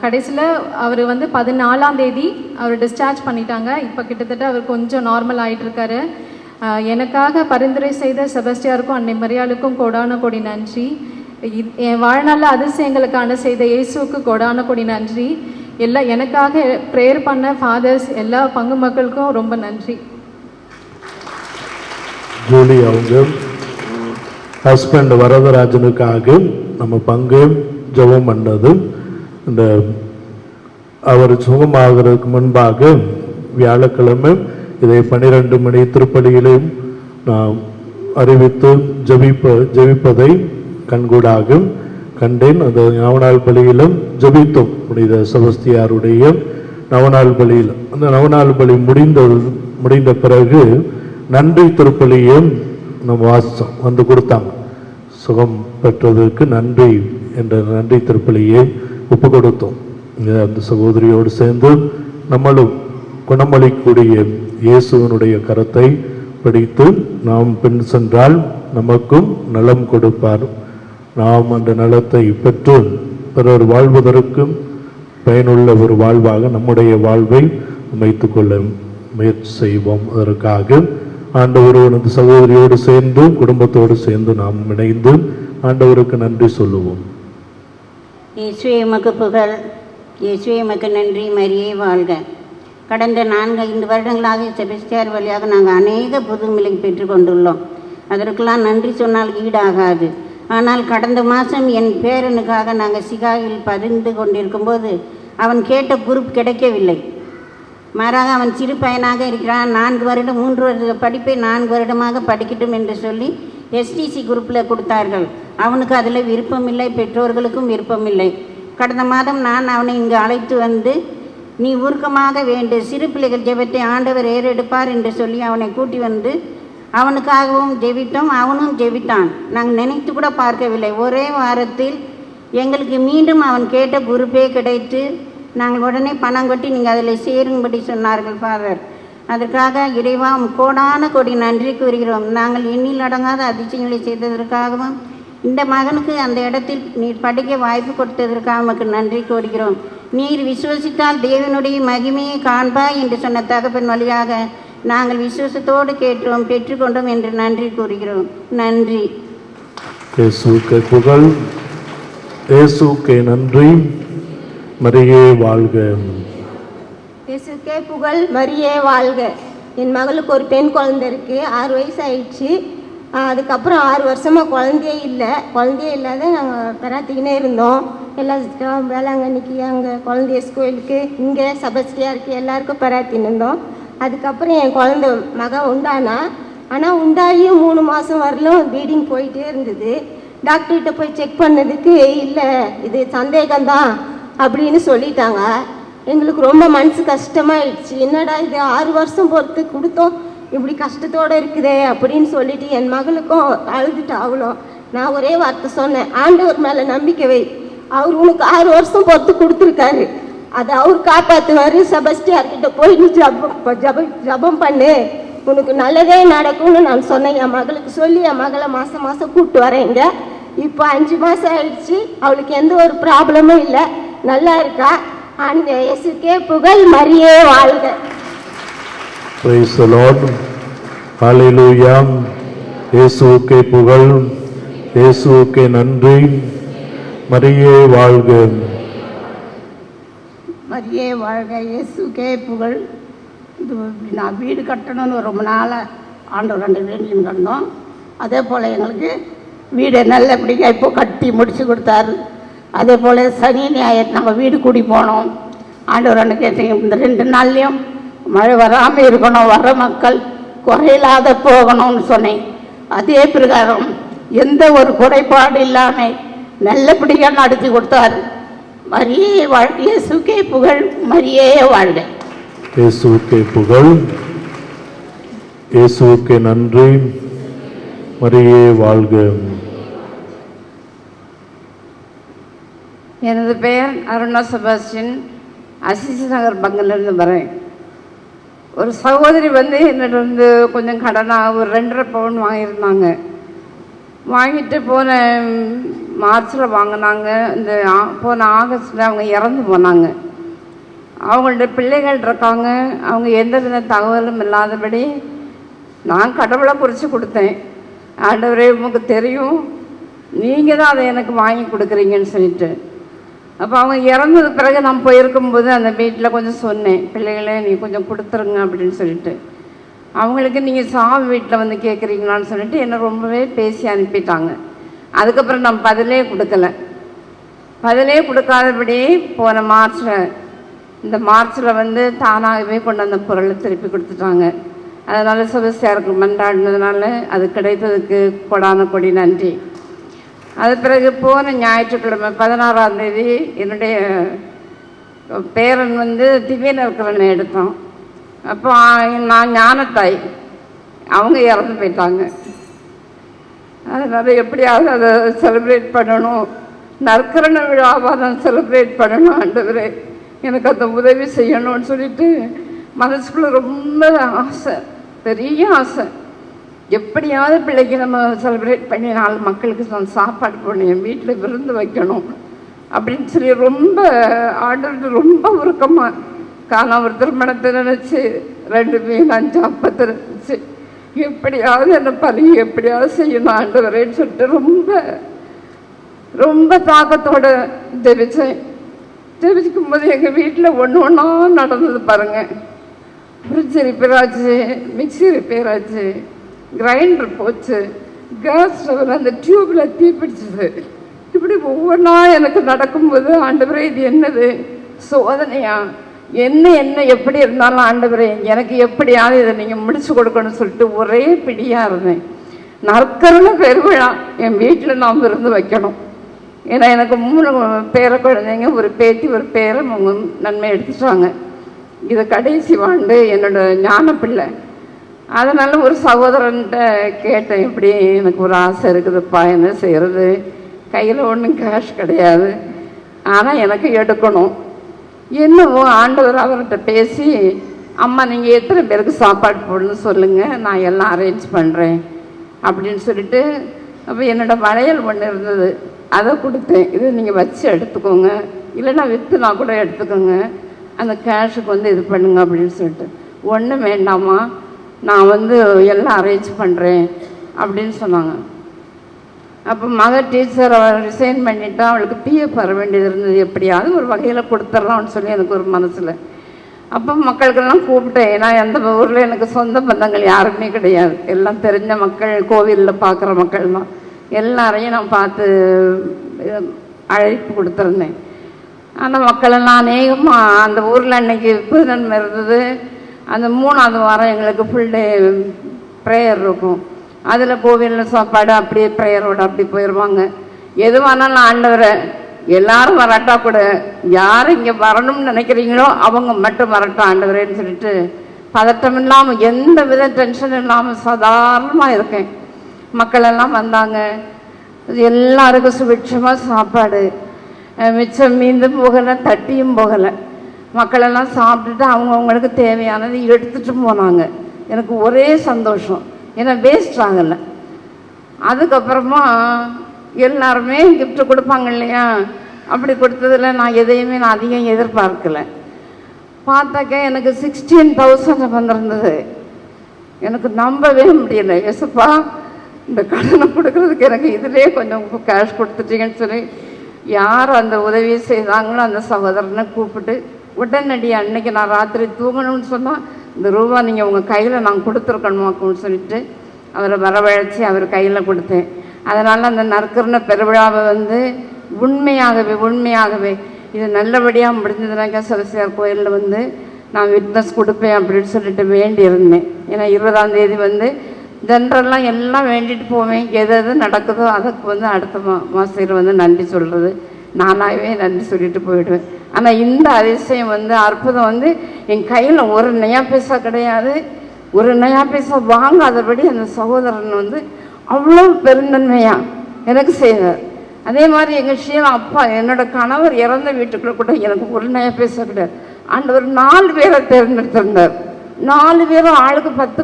கடைசியில் அவர் வந்து 14ஆம் தேதி அவர் டிஸ்சார்ஜ் பண்ணிட்டாங்க. இப்போ கிட்டத்தட்ட அவர் கொஞ்சம் நார்மல் ஆகிட்டுருக்காரு. எனக்காக பரிந்துரை செய்த செபஸ்டியாருக்கும் அன்னை மரியாளுக்கும் கோடான கோடி நன்றி. என் வாழ்நாளில் அதிசயங்களுக்கான செய்த இயேசுவுக்கு கோடான கோடி நன்றி. எனக்காக ப்ரேயர் பண்ண ஃபாதர்ஸ் எல்லா பங்கு மக்களுக்கும் ரொம்ப நன்றி. ஜூலி அவங்க ஹஸ்பண்ட் வரதராஜனுக்காக நம்ம பங்கு ஜெபம் பண்ணது. இந்த அவர் சுகமாகிறதுக்கு முன்பாக வியாழக்கிழமை இதை 12 மணி திருப்பலியிலும் நான் அறிவித்து ஜெபிப்பதை கண்கூடாக கண்டேன். அந்த நவநாள் பலியிலும் ஜெபித்தோம். புனித செபஸ்தியாருடைய நவநாள் பலியில் அந்த நவநாள் பலி முடிந்த பிறகு நன்றி திருப்பலியும் நம்ம வாசித்தோம், வந்து கொடுத்தாங்க. சுகம் பெற்றதற்கு நன்றி என்ற நன்றி திருப்பலியை ஒப்பு கொடுத்தோம். அந்த சகோதரியோடு சேர்ந்து நம்மளும் குணமளிக்கூடிய இயேசுவனுடைய கரத்தை பிடித்து நாம் பின் சென்றால் நமக்கும் நலம் கொடுப்பார். நாம் அந்த நலத்தை பெற்று பிறர் வாழ்வதற்கும் பயனுள்ள ஒரு வாழ்வாக நம்முடைய வாழ்வை அமைத்துக் கொள்ள முயற்சி செய்வோம். அதற்காக ஆண்டவரோடு அந்த சகோதரியோடு சேர்ந்து குடும்பத்தோடு சேர்ந்து நாம் இணைந்து ஆண்டவருக்கு நன்றி சொல்லுவோம். இயேசுவே உமக்கு புகழ், இயேசுவே உமக்கு நன்றி, மரியே வாழ்க. கடந்த 4-5 வருடங்களாக செபஸ்டியார் வழியாக நாங்கள் அநேக புதுமைகளை பெற்றுக்கொண்டுள்ளோம். அதற்கெல்லாம் நன்றி சொன்னால் ஈடாகாது. ஆனால் கடந்த மாதம் என் பேரனுக்காக நாங்கள் சிகாவில் பதிந்து கொண்டிருக்கும்போது அவன் கேட்ட குரூப் கிடைக்கவில்லை. மாறாக அவன் சிறு பையனாக இருக்கிறான். 3 வருட படிப்பை 4 வருடமாக படிக்கட்டும் என்று சொல்லி எஸ்டிசி குரூப்பில் கொடுத்தார்கள். அவனுக்கு அதில் விருப்பமில்லை, பெற்றோர்களுக்கும் விருப்பமில்லை. கடந்த மாதம் நான் அவனை இங்கு அழைத்து வந்து, நீ உருக்கமாக வேண்டு, சிறு பிள்ளைகள் ஜெபத்தை ஆண்டவர் ஏறெடுப்பார் என்று சொல்லி அவனை கூட்டி வந்து அவனுக்காகவும் ஜெபித்தோம். அவனும் ஜெபித்தான். நாங்கள் நினைத்து கூட பார்க்கவில்லை. ஒரே வாரத்தில் எங்களுக்கு மீண்டும் அவன் கேட்ட குரூப்பே கிடைத்து நாங்கள் உடனே பணம் கொட்டி நீங்கள் அதில் சேரும்படி சொன்னார்கள் ஃபாதர். அதற்காக இறைவா கோடான கோடி நன்றி கூறுகிறோம். நாங்கள் எண்ணில் அடங்காத அதிசயங்களை செய்ததற்காகவும் இந்த மகனுக்கு அந்த இடத்தில் நீர் படிக்க வாய்ப்பு கொடுத்ததற்காக நமக்கு நன்றி கூறுகிறோம். நீர் விசுவசித்தால் தேவனுடைய மகிமையை காண்பாய் என்று சொன்ன தகப்பன் வழியாக நாங்கள் விசுவாசத்தோடு கேட்டோம், பெற்றுக்கொண்டோம் என்று நன்றி கூறுகிறோம். நன்றி. இயேசுவுக்கு புகழ், இயேசுவுக்கு நன்றி, மரியே வாழ்க. இயேசுக்கே புகழ், மரியே வாழ்க. என் மகளுக்கு ஒரு பெண் குழந்தை இருக்குது, 6 வயசு ஆயிடுச்சு. அதுக்கப்புறம் 6 வருஷமாக குழந்தையே இல்லாத நாங்கள் பெறாத்திக்கினே இருந்தோம். எல்லா வேளாங்கண்ணிக்கு, அங்கே குழந்தைய கோயிலுக்கு, இங்கே செபஸ்டியாருக்கு எல்லாருக்கும் பெறாத்தின்னு இருந்தோம். அதுக்கப்புறம் என் குழந்தை மகன் உண்டானா. ஆனால் உண்டாகியும் 3 மாதம் வரலும் ப்ளீடிங் போயிட்டே இருந்தது. டாக்டர்கிட்ட போய் செக் பண்ணதுக்கு இல்லை, இது சந்தேகம்தான் அப்படின்னு சொல்லிட்டாங்க. எங்களுக்கு ரொம்ப மனசு கஷ்டமாயிடுச்சு. என்னடா இது 6 வருஷம் பொறுத்து கொடுத்தோம், இப்படி கஷ்டத்தோடு இருக்குதே அப்படின்னு சொல்லிட்டு என் மகளுக்கும் அழுதுட்டு அவ்வளோ. நான் ஒரே வார்த்தை சொன்னேன், ஆண்டவர் மேலே நம்பிக்கை வை, அவர் உனக்கு 6 வருஷம் பொறுத்து கொடுத்துருக்காரு, அதை அவர் காப்பாற்றுவார். செபஸ்டியார்கிட்ட போய் நீ ஜபம் பண்ணு, உனக்கு நல்லதே நடக்கும்னு நான் சொன்னேன். என் மகளுக்கு சொல்லி என் மகளை மாதம் மாதம் கூப்பிட்டு வரேங்க. இப்போ 5 மாதம் ஆயிடுச்சு, அவளுக்கு எந்த ஒரு ப்ராப்ளமும் இல்லை, நல்லா இருக்கா. அந்த இயேசுக்கே புகழ், மரியே வாழ்க. Praise the Lord. Hallelujah. இயேசுவுக்கே புகழ், இயேசுவுக்கே நன்றி, மரியே வாழ்க. மரியே வாழ்க, இயேசுக்கே புகழ். இது நான் வீடு கட்டணும்னு ரொம்ப நாளாக ஆண்டவர் 2 வேண்டியும் கண்டோம். அதே போல் எங்களுக்கு வீடு நல்லபடியாக இப்போ கட்டி முடித்து கொடுத்தாரு. அதே போல் சனி ஞாயிறு நம்ம வீடு கூடி போனோம். ஆண்டவர் அன்னைக்கு இந்த 2 நாள்லேயும் மழை வராமல் இருக்கணும், வர மக்கள் குறையில்லாத போகணும்னு சொன்னேன். அதே பிரகாரம் எந்த ஒரு குறைபாடு இல்லாமல் நல்லபடியாக நடத்தி கொடுத்தாரு. மரியே வாழ்க, இயேசுக்கே புகழ், மரியே வாழ்க. இயேசுவுக்கே புகழ், இயேசுவுக்கே நன்றி, மரியே வாழ்க. எனது பெயர் அருணா செபாஸ்டியன். அசிசி நகர் பங்கிலிருந்து வரேன். ஒரு சகோதரி என்னிடந்து கொஞ்சம் கடனாக ஒரு 2.5 பவுன் வாங்கியிருந்தாங்க. வாங்கிட்டு போன மார்ச்சில் வாங்கினாங்க. இந்த போன ஆகஸ்டில் அவங்க இறந்து போனாங்க. அவங்கள்ட்ட பிள்ளைகள் இருக்காங்க. அவங்க எந்த வித தகவலும் இல்லாதபடி நான் கடவுளை குறித்து கொடுத்தேன். ஆண்டவரே உங்களுக்கு தெரியும், நீங்கள் தான் அதை எனக்கு வாங்கி கொடுக்குறீங்கன்னு சொல்லிட்டு. அப்போ அவங்க இறந்தது பிறகு நான் போயிருக்கும்போது அந்த வீட்டில் கொஞ்சம் சொன்னேன், பிள்ளைகளே நீ கொஞ்சம் கொடுத்துருங்க அப்படின்னு சொல்லிட்டு. அவங்களுக்கு நீங்கள் சாமி வீட்டில் கேட்குறீங்களான்னு சொல்லிட்டு என்னை ரொம்பவே பேசி அனுப்பிட்டாங்க. அதுக்கப்புறம் நான் பதிலே கொடுக்கல. பதிலே கொடுக்காதபடி போன இந்த மார்ச்சில் தானாகவே கொண்டு வந்த பொருளை திருப்பி கொடுத்துட்டாங்க. அதனால் செபஸ்டியாருக்கு மன்றாடினதுனால அது கிடைத்ததுக்கு கொடான கொடி நன்றி. அது பிறகு போன ஞாயிற்றுக்கிழமை 16ஆம் தேதி என்னுடைய பேரன் திவ்யநற்கரனை எடுத்தோம். அப்போ நான் ஞானத்தாய், அவங்க இறந்து போயிட்டாங்க. அதனால் எப்படியாவது அதை செலிப்ரேட் பண்ணணும், நற்கரண விழாவாக நான் செலிப்ரேட் பண்ணணும். ஆண்டவரே எனக்கு அந்த உதவி செய்யணும்னு சொல்லிட்டு மனசுக்குள்ளே ரொம்ப ஆசை, பெரிய ஆசை. எப்படியாவது பிள்ளைக்கு நம்ம செலிப்ரேட் பண்ணி 4 மக்களுக்கு நான் சாப்பாடு போடணும், என் வீட்டில் விருந்து வைக்கணும் அப்படின்னு சொல்லி ரொம்ப ஆர்டர் ரொம்ப உருக்கமாக காலம் ஒரு திருமணத்தை நினச்சி 2 மீன் 5 அப்பத்தை நினச்சி எப்படியாவது என்ன பழி எப்படியாவது செய்யணும் ஆண்டவரேன்னு சொல்லிட்டு ரொம்ப ரொம்ப தாக்கத்தோடு ஜெபிச்சேன். ஜெபிக்கும் போது எங்கள் வீட்டில் ஒன்றா நடந்தது பாருங்கள். ஃப்ரிட்ஜ் ரிப்பேர் ஆச்சு, மிக்சி ரிப்பேர் ஆச்சு, கிரைண்டர் போச்சு, கேஸ் ஸ்டவ் அந்த டியூப்பில் தீப்பிடிச்சிது. இப்படி ஒவ்வொன்றா எனக்கு நடக்கும்போது ஆண்டவரே இது என்னது சோதனையா, என்ன எப்படி இருந்தாலும் ஆண்டவரே எனக்கு எப்படியாவது இதை நீங்கள் முடிச்சு கொடுக்கணும்னு சொல்லிட்டு ஒரே பிடியாக இருந்தேன். நற்கரண பெருவிழா என் வீட்டில் நாம் விருந்து வைக்கணும். ஏன்னா எனக்கு 3 பேர குழந்தைங்க, ஒரு பேத்தி ஒரு பேரன் அவங்க நன்மை எடுத்துட்டாங்க. இதை கடைசி ஆண்டு என்னோட ஞான பிள்ளை. அதனால ஒரு சகோதரன்கிட்ட கேட்டேன், இப்படி எனக்கு ஒரு ஆசை இருக்குதுப்பா, என்ன செய்கிறது, கையில் ஒன்றும் கேஷ் கிடையாது, ஆனால் எனக்கு எடுக்கணும். என்னவோ ஆண்டவர் அவர்கிட்ட பேசி, அம்மா நீங்கள் எத்தனை பேருக்கு சாப்பாடு போடணும்னு சொல்லுங்கள், நான் எல்லாம் அரேஞ்ச் பண்ணுறேன் அப்படின்னு சொல்லிட்டு. அப்போ என்னோடய வளையல் ஒன்று இருந்தது, அதை கொடுத்தேன். இதை நீங்கள் வச்சு எடுத்துக்கோங்க, இல்லைன்னா விற்றுனா கூட எடுத்துக்கோங்க, அந்த கேஷுக்கு இது பண்ணுங்க அப்படின்னு சொல்லிட்டு. ஒன்றும் வேண்டாமா, நான் எல்லாம் அரேஞ்ச் பண்ணுறேன் அப்படின்னு சொன்னாங்க. அப்போ டீச்சர் அவள் ரிசைன் பண்ணிவிட்டா, அவளுக்கு பிஎஃப் வர வேண்டியது இருந்தது, எப்படியாவது ஒரு வகையில் கொடுத்துட்றான்னு சொல்லி எனக்கு ஒரு மனசில். அப்போ மக்களுக்கெல்லாம் கூப்பிட்டேன். ஏன்னா எந்த ஊரில் எனக்கு சொந்த பந்தங்கள் யாருமே கிடையாது, எல்லாம் தெரிஞ்ச மக்கள், கோவிலில் பார்க்குற மக்கள் தான். எல்லாரையும் நான் பார்த்து அழைப்பு கொடுத்துருந்தேன். ஆனால் மக்களெல்லாம் அநேகமாக அந்த ஊரில் அன்றைக்கி புதுநன்மை இருந்தது. அந்த 3ஆவது வாரம் எங்களுக்கு ஃபுல் டே ப்ரேயர் இருக்கும். அதில் கோவிலில் சாப்பாடு அப்படியே ப்ரேயரோடு அப்படி போயிடுவாங்க. எதுவானாலும் ஆண்டவரை எல்லாரும் வரட்டா கூட, யார் இங்கே வரணும்னு நினைக்கிறீங்களோ அவங்க மட்டும் வரட்டும் ஆண்டவரேன்னு சொல்லிட்டு பதட்டம் இல்லாமல் எந்த வித டென்ஷன் இல்லாமல் சாதாரணமாக இருக்கேன். மக்களெல்லாம் வந்தாங்க, எல்லாருக்கும் சுபிட்சமாக சாப்பாடு, மிச்சம் மீந்தும் போகலை, தட்டியும் போகலை. மக்களெல்லாம் சாப்பிட்டுட்டு அவங்கவுங்களுக்கு தேவையானது எடுத்துகிட்டு போனாங்க. எனக்கு ஒரே சந்தோஷம், ஏன்னா வேஸ்ட் ஆகலை. அதுக்கப்புறமா எல்லாருமே கிஃப்ட்டு கொடுப்பாங்க இல்லையா, அப்படி கொடுத்ததில் நான் எதையுமே நான் அதிகம் எதிர்பார்க்கலை. பார்த்தாக்க எனக்கு 16,000 வந்திருந்தது. எனக்கு நம்பவே முடியலை. எசப்பா, இந்த கடனை கொடுக்குறதுக்கு எனக்கு இதிலே கொஞ்சம் கேஷ் கொடுத்துட்டீங்கன்னு சொல்லி யார் அந்த உதவி செய்தாங்களோ அந்த சகோதரனை கூப்பிட்டு உடனடியாக அன்னைக்கு நான் ராத்திரி தூங்கணும்னு சொன்னால் இந்த ரூபா நீங்கள் உங்கள் கையில் நான் கொடுத்துருக்கணுமாக்குன்னு சொல்லிட்டு அவரை வரவழைச்சி அவர் கையில் கொடுத்தேன். அதனால் அந்த நற்கருணை பெருவிழாவை உண்மையாகவே இது நல்லபடியாக முடிஞ்சதுனாக்கா செபஸ்தியார் கோயிலில் நான் விட்னஸ் கொடுப்பேன் அப்படின்னு சொல்லிட்டு வேண்டியிருந்தேன். ஏன்னா 20ஆம் தேதி ஜென்ரல்லாம் எல்லாம் வேண்டிட்டு போவேன். எது நடக்குதோ அதுக்கு அடுத்த மாதத்தில் நன்றி சொல்கிறது, நானாகவே நன்றி சொல்லிட்டு போயிடுவேன். ஆனால் இந்த அதிசயம் அற்புதம் என் கையில் ஒரு நயா பைசா கிடையாது, ஒரு நயா பைசா வாங்காதபடி அந்த சகோதரன் அவ்வளோ பெருந்தன்மையாக எனக்கு செய்தார். அதே மாதிரி எங்கள் ஷீலா அப்பா, என்னோட கணவர் இறந்த வீட்டுக்குள்ள கூட எனக்கு ஒரு நயா பைசா கிடையாது. ஆண்டவர் 4 பேரை தேர்ந்தெடுத்திருந்தார். 4 பேரும் ஆளுக்கு 10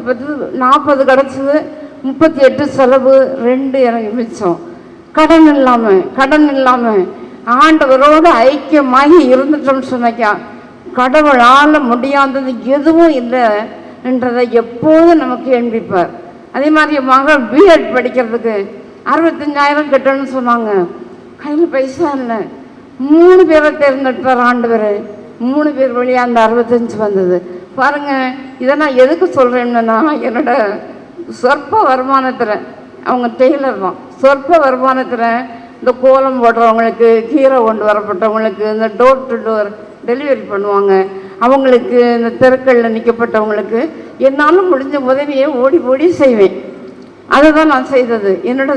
40 கிடச்சிது. 38 செலவு, 2 எனக்கு மிச்சம். கடன் இல்லாமல் ஆண்டவரோடு ஐக்கியமாகி இருந்துட்டோம்னு சொன்னாக்கா கடவுளால் முடியாதது எதுவும் இல்லை என்றதை எப்போதும் நமக்கு எண்பிப்பார். அதே மாதிரி என் மகள் பிஎட் படிக்கிறதுக்கு 65,000 கட்டணும்னு சொன்னாங்க. கையில் பைசா இல்லை. 3 பேரை தேர்ந்தெடுப்பார் ஆண்டவர். 3 பேர் வழியாக அந்த 65 வந்தது. பாருங்கள், இதை நான் எதுக்கு சொல்கிறேன்னா, என்னோட சொற்ப வருமானத்தில், அவங்க டெய்லர் தான், சொற்ப வருமானத்தில் இந்த கோலம் போடுறவங்களுக்கு, கீரை கொண்டு வரப்பட்டவங்களுக்கு, இந்த டோர் டு டோர் டெலிவரி பண்ணுவாங்க, அவங்களுக்கு இந்த தெருக்களில் நிற்கப்பட்டவங்களுக்கு என்னால் முடிஞ்ச உதவியை ஓடி செய்வேன். அதுதான் நான் செய்தது. என்னோட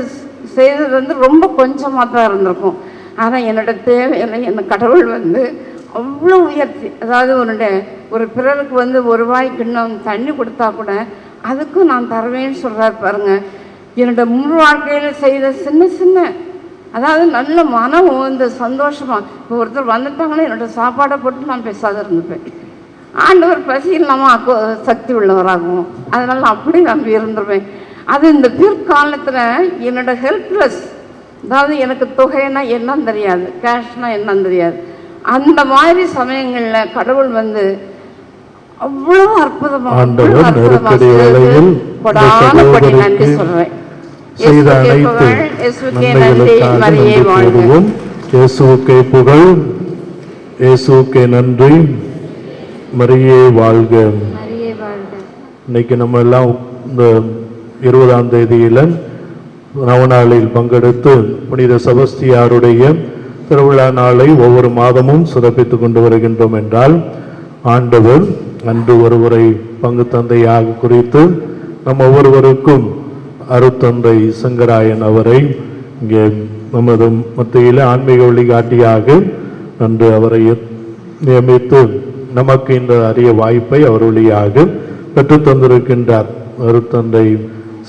செய்தது ரொம்ப கொஞ்சமாக தான் இருந்திருக்கும். ஆனால் என்னோட தேவையில்லை என்னை கடவுள் அவ்வளோ உயர்த்தி, அதாவது ஒரு பிறருக்கு ஒரு வாய் கிண்ணம் தண்ணி கொடுத்தா கூட அதுக்கும் நான் தருவேன்னு சொல்கிறார் பாருங்கள். என்னோட முழு வாழ்க்கையில் செய்த சின்ன அதாவது நல்ல மனம் சந்தோஷமாக. இப்போ ஒருத்தர் வந்துட்டாங்கன்னா என்னோட சாப்பாடை போட்டு நான் பேசாத இருந்துப்பேன். ஆண்டவர் பசி இல்லாமல் சக்தி உள்ளவராகும். அதனால் அப்படி நம்பி இருந்துருவேன். அது இந்த பிற்காலத்தில் என்னோட ஹெல்ப்லெஸ், அதாவது எனக்கு தொகைன்னா என்னன்னு தெரியாது, கேஷ்னா என்னன்னு தெரியாது, அந்த மாதிரி சமயங்களில் கடவுள் அவ்வளோ அற்புதமாக நன்றி சொல்றேன். செய்த அனைத்து நன்மைகளுக்காக கூறுவோம். இயேசுவுக்கே புகழ், இயேசுவுக்கே நன்றி, மரியே வாழ்க. இன்னைக்கு நம்ம எல்லாம் இந்த 20ஆம் தேதியில நவநாளில் பங்கெடுத்து புனித செபஸ்தியாருடைய திருவிழா நாளை ஒவ்வொரு மாதமும் சிறப்பித்துக் கொண்டு வருகின்றோம் என்றால், ஆண்டவர் அன்று ஒருவரை பங்கு தந்தையாக குறித்து நம் ஒவ்வொருவருக்கும் அருத்தந்தை சங்கராயன் அவரை இங்கே நமது மத்தியில் ஆன்மீக வழிகாட்டியாக அன்று அவரை நியமித்து நமக்கு இந்த அரிய வாய்ப்பை அவர் வழியாக பெற்றுத்தந்திருக்கின்றார். அருத்தந்தை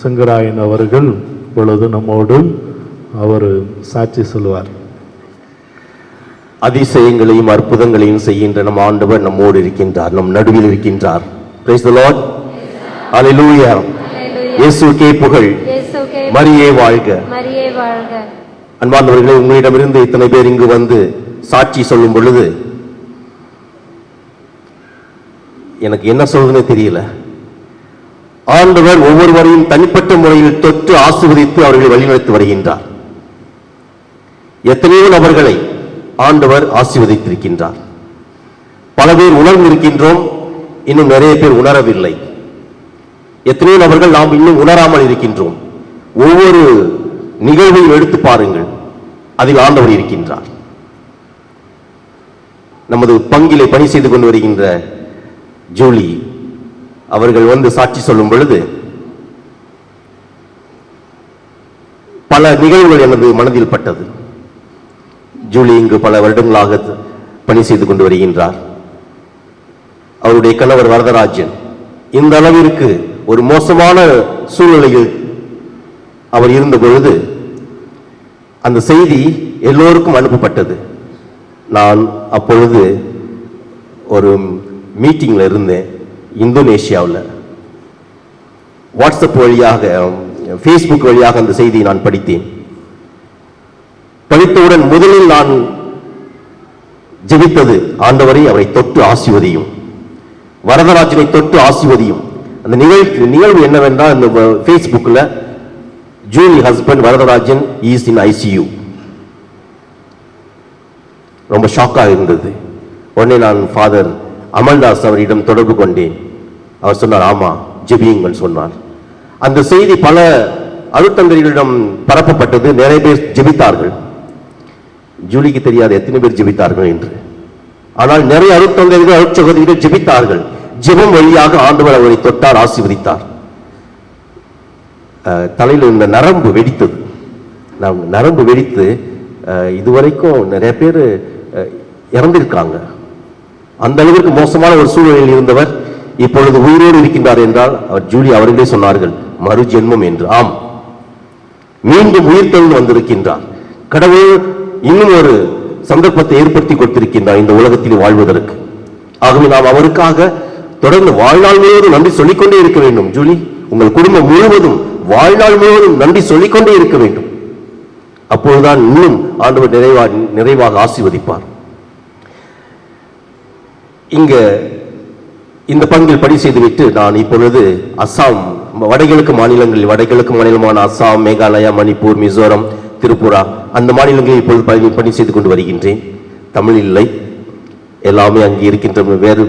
சங்கராயன் அவர்கள் இப்பொழுது நம்மோடு அவர் சாட்சி சொல்வார். அதிசயங்களையும் அற்புதங்களையும் செய்கின்ற நம் ஆண்டவர் நம்மோடு இருக்கின்றார், நம் நடுவில் இருக்கின்றார். Praise the Lord. Hallelujah. இயேசுவுக்கே புகழ், மரியே வாழ்க. அன்பார்ந்தவர்களே, உங்களிடமிருந்து இத்தனை பேர் இங்கு சாட்சி சொல்லும் பொழுது எனக்கு என்ன சொல்றதுன்னு தெரியல. ஆண்டவர் ஒவ்வொருவரையும் தனிப்பட்ட முறையில் தொட்டு ஆசீர்வதித்து அவர்களை வழிநடத்தி வருகின்றார். எத்தனையோ நபர்களை ஆண்டவர் ஆசீர்வதித்திருக்கின்றார். பல பேர் உணர்ந்திருக்கின்றோம், இன்னும் நிறைய பேர் உணரவில்லை. எத்தனையோ நபர்கள் நாம் இன்னும் உணராமல் இருக்கின்றோம். ஒவ்வொரு நிகழ்வையும் எடுத்து பாருங்கள், அதில் ஆண்டவர் இருக்கின்றார். நமது பங்கிலே பணி செய்து கொண்டு வருகின்ற ஜூலி அவர்கள் சாட்சி சொல்லும் பொழுது பல நிகழ்வுகள் எனது மனதில் பட்டது. ஜூலி இங்கு பல வருடங்களாக பணி செய்து கொண்டு வருகின்றார். அவருடைய கணவர் வரதராஜன் இந்த அளவிற்கு ஒரு மோசமான சூழ்நிலையில் அவர் இருந்த பொழுது அந்த செய்தி எல்லோருக்கும் அனுப்பப்பட்டது. நான் அப்பொழுது ஒரு மீட்டிங்கில் இருந்தேன் இந்தோனேஷியாவில். வாட்ஸ்அப் வழியாக, ஃபேஸ்புக் வழியாக அந்த செய்தியை நான் படித்தேன். படித்தவுடன் முதலில் நான் ஜெபித்தது, ஆண்டவரை அவரை தொட்டு ஆசீர்வதியும், வரதராஜனை தொட்டு ஆசீர்வதியும். அந்த நிகழ்வு என்னவென்றால், இந்த ஃபேஸ்புக்கில் Julie husband Varadarajan is in ICU. ரொம்ப ஷாக்காக இருந்தது. உடனே நான் ஃபாதர் அமல்தாஸ் அவரிடம் தொடர்பு கொண்டேன். அவர் சொன்னார், ஆமா ஜெபியுங்கள் சொன்னார். அந்த செய்தி பல அருட்தந்தைகளிடம் பரப்பப்பட்டது. நிறைய பேர் ஜெபித்தார்கள். ஜூலிக்கு தெரியாது எத்தனை பேர் ஜெபித்தார்கள் என்று. ஆனால் நிறைய அருட்தந்தைகள் அருட்சகோதரிகள் ஜெபித்தார்கள். ஜெபம் வழியாக ஆண்டவர் அவரை தொட்டார், ஆசீர்வதித்தார். தலையில் இந்த நரம்பு வெடித்தது. நரம்பு வெடித்து இதுவரைக்கும் நிறைய பேர் இறந்திருக்காங்க. அந்த அளவிற்கு மோசமான ஒரு சூழ்நிலையில் இருந்தவர் இப்பொழுது உயிரோடு இருக்கின்றார் என்றால் அவர் ஜூலி அவர்களே சொன்னார்கள், மறு ஜென்மம் என்று. ஆம், மீண்டும் உயிர் தெழுந்து வந்திருக்கின்றார். கடவுள் இன்னும் ஒரு சந்தர்ப்பத்தை ஏற்படுத்தி கொடுத்திருக்கின்றார் இந்த உலகத்தில் வாழ்வதற்கு. ஆகவே நாம் அவருக்காக தொடர்ந்து வாழ்நாள் முழுவதும் நன்றி சொல்லிக்கொண்டே இருக்க வேண்டும். ஜூலி, உங்கள் குடும்பம் முழுவதும் வாழ்நாள் முழுவதும் நன்றி சொல்லிக்கொண்டே இருக்க வேண்டும். அப்பொழுதுதான் இன்னும் ஆண்டவர் நிறைவாக ஆசீர்வதிப்பார். இங்க இந்த பங்கில் பணி செய்துவிட்டு நான் இப்பொழுது அஸ்ஸாம், வடகிழக்கு மாநிலமான அஸ்ஸாம், மேகாலயா, மணிப்பூர், மிசோரம், திரிபுரா அந்த மாநிலங்களில் இப்பொழுது பணி செய்து கொண்டு வருகின்றேன். தமிழ் இல்லை, எல்லாமே அங்கே இருக்கின்ற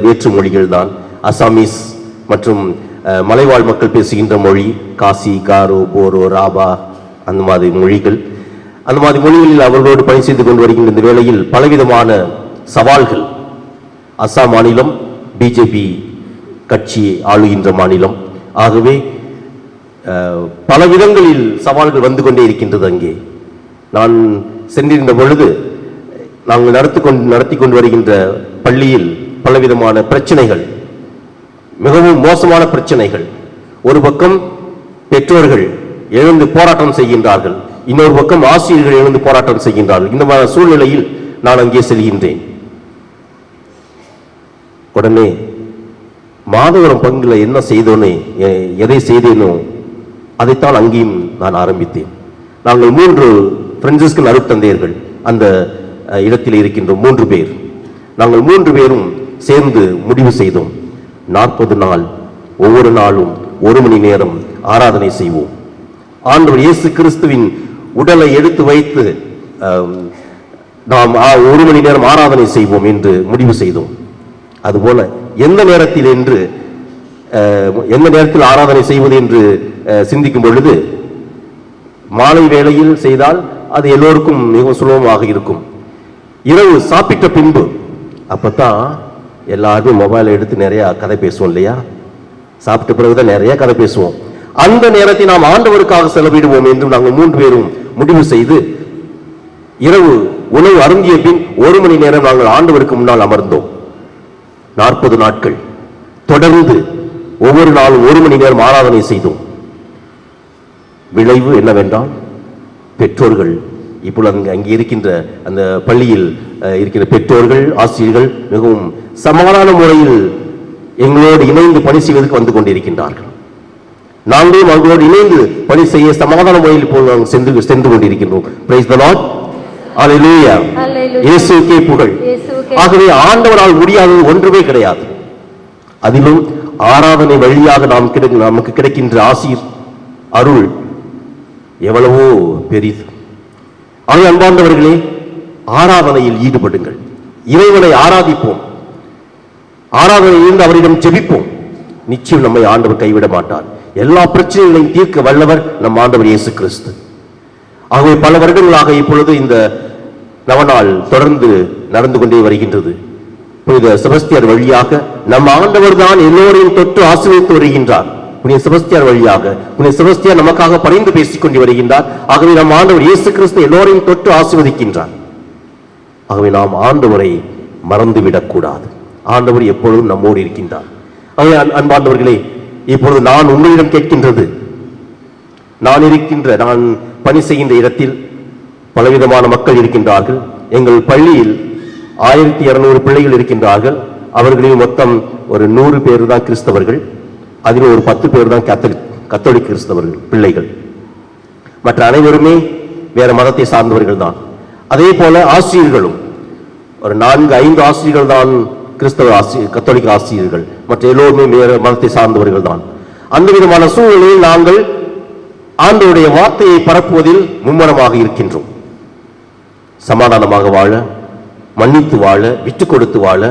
வேற்று மொழிகள் தான். அசாமீஸ் மற்றும் மலைவாழ் மக்கள் பேசுகின்ற மொழி காசி, காரோ, போரோ, ராபா அந்த மாதிரி மொழிகள். அந்த மாதிரி மொழிகளில் அவர்களோடு பணி செய்து கொண்டு வருகின்ற இந்த வேளையில் பலவிதமான சவால்கள். அஸ்ஸாம் மாநிலம் பிஜேபி கட்சி ஆளுகின்ற மாநிலம். ஆகவே பல விதங்களில் சவால்கள் வந்து கொண்டே இருக்கின்றது. அங்கே நான் சென்றிருந்த பொழுது நாங்கள் நடத்தி கொண்டு வருகின்ற பள்ளியில் பலவிதமான பிரச்சனைகள், மிகவும் மோசமான பிரச்சனைகள். ஒரு பக்கம் பெற்றோர்கள் எழுந்து போராட்டம் செய்கின்றார்கள், இன்னொரு பக்கம் ஆசிரியர்கள் எழுந்து போராட்டம் செய்கின்றார்கள். இந்த மாதிரி சூழ்நிலையில் நான் அங்கே செல்கின்றேன். உடனே மாதவரம் பங்குல என்ன செய்தோனே, எதை செய்தேனோ அதைத்தான் அங்கேயும் நான் ஆரம்பித்தேன். நாங்கள் 3 பிரான்சிஸ்கன் அருட்தந்தையர்கள் அந்த இடத்தில் இருக்கின்றோம். 3 பேர். நாங்கள் 3 பேரும் சேர்ந்து முடிவு செய்தோம், 40 நாள் ஒவ்வொரு நாளும் 1 மணி நேரம் ஆராதனை செய்வோம். ஆண்டவர் இயேசு கிறிஸ்துவின் உடலை எடுத்து வைத்து நாம் 1 மணி நேரம் ஆராதனை செய்வோம் என்று முடிவு செய்தோம். அதுபோல எந்த நேரத்தில் ஆராதனை செய்வது என்று சிந்திக்கும் பொழுது, மாலை வேளையில் செய்தால் அது எல்லோருக்கும் மிகவும் சுலபமாக இருக்கும். இரவு சாப்பிட்ட பின்பு, அப்பதான் எல்லாருமே மொபைல் எடுத்து நிறைய கதை பேசுவோம் இல்லையா? சாப்பிட்ட பிறகுதான் நிறைய கதை பேசுவோம். அந்த நேரத்தை நாம் ஆண்டவருக்காக செலவிடுவோம் என்று நாங்கள் 3 பேரும் முடிவு செய்து, இரவு உணவு அருந்திய பின் 1 மணி நேரம் நாங்கள் ஆண்டவருக்கு முன்னால் அமர்ந்தோம். 40 நாட்கள் தொடர்ந்து ஒவ்வொரு நாளும் 1 மணி நேரம் ஆராதனை செய்தோம். விளைவு என்னவென்றால், பெற்றோர்கள் இப்பொழுது அங்கே இருக்கின்ற அந்த பள்ளியில் இருக்கின்ற பெற்றோர்கள், ஆசிரியர்கள் மிகவும் சமாதான முறையில் எங்களோடு இணைந்து பணி செய்வதற்கு வந்து கொண்டிருக்கின்றார்கள். நாங்களும் அவர்களோடு இணைந்து பணி செய்ய சமாதான முறையில் இப்போது நாங்கள் சென்று கொண்டிருக்கின்றோம். Praise the lord. அல்லேலூயா. இயேசுவுக்கே புகழ். ஆகவே ஆண்டவரால் முடியாதது ஒன்றுமே கிடையாது. அதிலும் ஆராதனை வழியாக நமக்கு கிடைக்கின்ற ஆசீர் அருள் எவ்வளவோ பெரிது. ஆகவே அன்பார்ந்தவர்களே, ஆராதனையில் ஈடுபடுங்கள். இறைவனை ஆராதிப்போம். ஆராதனையிலிருந்து அவரிடம் ஜெபிப்போம். நிச்சயம் நம்மை ஆண்டவர் கைவிட மாட்டார். எல்லா பிரச்சனைகளையும் தீர்க்க வல்லவர் நம் ஆண்டவர் இயேசு கிறிஸ்து. ஆகவே பல வருடங்களாக இப்பொழுது இந்த நவநாள் தொடர்ந்து நடந்து கொண்டே வருகின்றது. புனித செபஸ்தியார் வழியாக நம் ஆண்டவர் தான் எல்லோரையும் தொட்டு ஆசீர்வதித்து வருகின்றார். புனித செபஸ்தியார் வழியாக புனித செபஸ்தியார் நமக்காக பரிந்து பேசிக் கொண்டு வருகின்றார். ஆகவே நம் ஆண்டவர் இயேசு கிறிஸ்து எல்லோரையும் தொட்டு ஆசீர்வதிக்கின்றார். ஆகவே நாம் ஆண்டவரை மறந்துவிடக் கூடாது. ஆண்டவர் எப்பொழுதும் நம்மோடு இருக்கின்றார். ஆகவே அன்பார்ந்தவர்களே, இப்பொழுது நான் உங்களிடம் கேட்கின்றது, நான் பணி செய்கின்ற இடத்தில் பலவிதமான மக்கள் இருக்கின்றார்கள். எங்கள் பள்ளியில் 1200 பிள்ளைகள் இருக்கின்றார்கள். அவர்களில் மொத்தம் ஒரு 100 பேர் தான் கிறிஸ்தவர்கள். அதில் ஒரு 10 பேர் தான் கத்தோலிக் கிறிஸ்தவர்கள் பிள்ளைகள். மற்ற அனைவருமே வேற மதத்தை சார்ந்தவர்கள் தான். அதே போல ஆசிரியர்களும் ஒரு 4-5 ஆசிரியர்கள் தான் கிறிஸ்தவ கத்தோலிக்க ஆசிரியர்கள். மற்ற எல்லோருமே வேற மதத்தை சார்ந்தவர்கள் தான். அந்த விதமான சூழ்நிலையில் நாங்கள் ஆண்டவருடைய வார்த்தையை பரப்புவதில் மும்முரமாக இருக்கின்றோம். சமாதானமாக வாழ, மன்னித்து வாழ, விட்டு கொடுத்து வாழ,